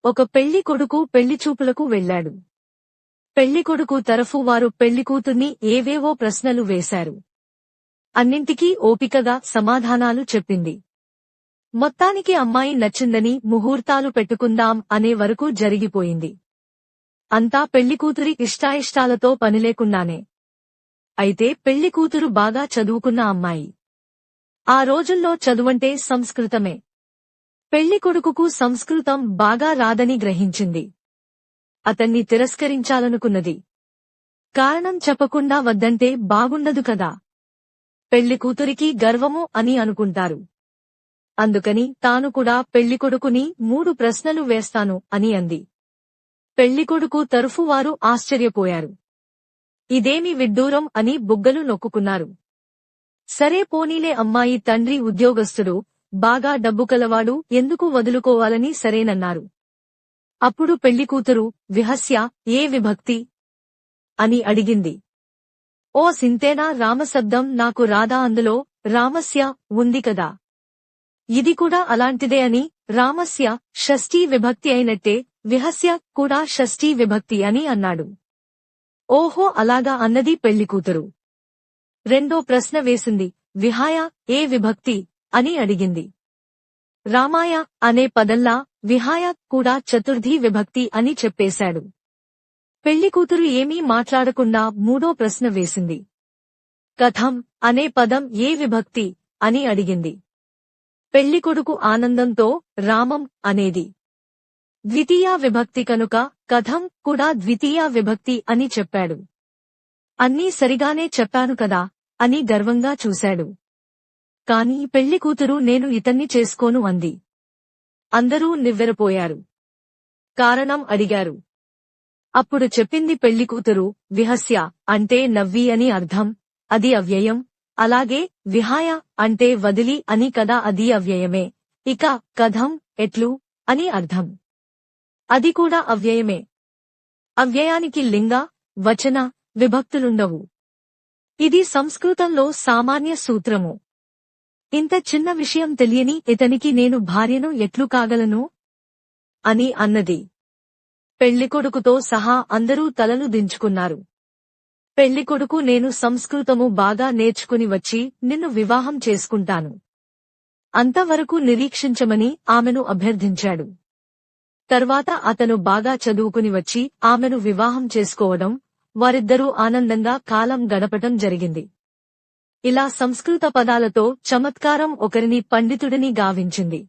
ఒక పెళ్లి కొడుకు పెళ్లిచూపులకు వెళ్లాడు. పెళ్లికొడుకు తరఫు వారు పెళ్లికూతుర్ని ఏవేవో ప్రశ్నలు వేశారు. అన్నింటికీ ఓపికగా సమాధానాలు చెప్పింది. మొత్తానికి అమ్మాయి నచ్చిందని ముహూర్తాలు పెట్టుకుందాం అనే వరకు జరిగిపోయింది. అంతా పెళ్లికూతురి ఇష్టాయిష్టాలతో పనిలేకుండానే. అయితే పెళ్లికూతురు బాగా చదువుకున్న అమ్మాయి. ఆ రోజుల్లో చదువంటే సంస్కృతమే. పెళ్లికొడుకుకు సంస్కృతం బాగా రాదని గ్రహించింది. అతన్ని తిరస్కరించాలనుకున్నది. కారణం చెప్పకుండా వద్దంటే బాగుండదు కదా. పెళ్లికూతురికి గర్వము అని అనుకుంటారు. అందుకని తాను కూడా పెళ్లికొడుకుని 3 ప్రశ్నలు వేస్తాను అని అంది. పెళ్లికొడుకు తరఫువారు ఆశ్చర్యపోయారు. ఇదేమి విడ్డూరం అని బుగ్గలు నొక్కుకున్నారు. సరే పోనీలే, అమ్మాయి తండ్రి ఉద్యోగస్తుడు, బాగా డబ్బు కలవాడు, ఎందుకు వదులుకోవాలని సరేనన్నారు. అప్పుడు పెళ్లికూతురు విహస్య ఏ విభక్తి అని అడిగింది. ఓ సింతేనా, రామశబ్దం నాకు రాదా, అందులో రామస్య ఉంది కదా, ఇది కూడా అలాంటిదే అని. రామస్య షష్ఠీ విభక్తి అయినట్టే విహస్య కూడా షష్ఠీ విభక్తి అని అన్నాడు. ఓహో అలాగా అన్నది పెళ్లికూతురు. రెండో ప్రశ్న వేసింది. విహాయ ఏ విభక్తి అని అడిగింది. రామాయ అనే పదంలా విహాయ కూడా చతుర్థీ విభక్తి అని చెప్పేశాడు. పెళ్లికూతురు ఏమీ మాట్లాడకుండా మూడో ప్రశ్న వేసింది. కథం అనే పదం ఏ విభక్తి అని అడిగింది. పెళ్లికొడుకు ఆనందంతో రామం అనేది ద్వితీయ విభక్తి కనుక కథం కూడా ద్వితీయ విభక్తి అని చెప్పాడు. అన్నీ సరిగానే చెప్పాను కదా అని గర్వంగా చూశాడు. కాని పెళ్లికూతురు నేను ఇతన్ని చేసుకోను అంది. అందరూ నివ్వెరపోయారు. కారణం అడిగారు. అప్పుడు చెప్పింది పెళ్లికూతురు. విహస్య అంటే నవ్వి అని అర్థం, అది అవ్యయం. అలాగే విహాయ అంటే వదిలి అని కదా, అది అవ్యయమే. ఇక కథం ఎట్లు అని అర్థం, అది కూడా అవ్యయమే. అవ్యయానికి లింగ, వచన, విభక్తులుండవు. ఇది సంస్కృతంలో సామాన్య సూత్రము. ఇంత చిన్న విషయం తెలియని ఇతనికి నేను భార్యను ఎట్లు కాగలను అని అన్నది. పెళ్లికొడుకుతో సహా అందరూ తలలు దించుకున్నారు. పెళ్లికొడుకు నేను సంస్కృతము బాగా నేర్చుకుని వచ్చి నిన్ను వివాహం చేసుకుంటాను, అంతవరకు నిరీక్షించమని ఆమెను అభ్యర్థించాడు. తర్వాత అతను బాగా చదువుకుని వచ్చి ఆమెను వివాహం చేసుకోవడం, వారిద్దరూ ఆనందంగా కాలం గడపటం జరిగింది. ఇలా సంస్కృత పదాలతో చమత్కారం ఒకరిని పండితుడిని గావించింది.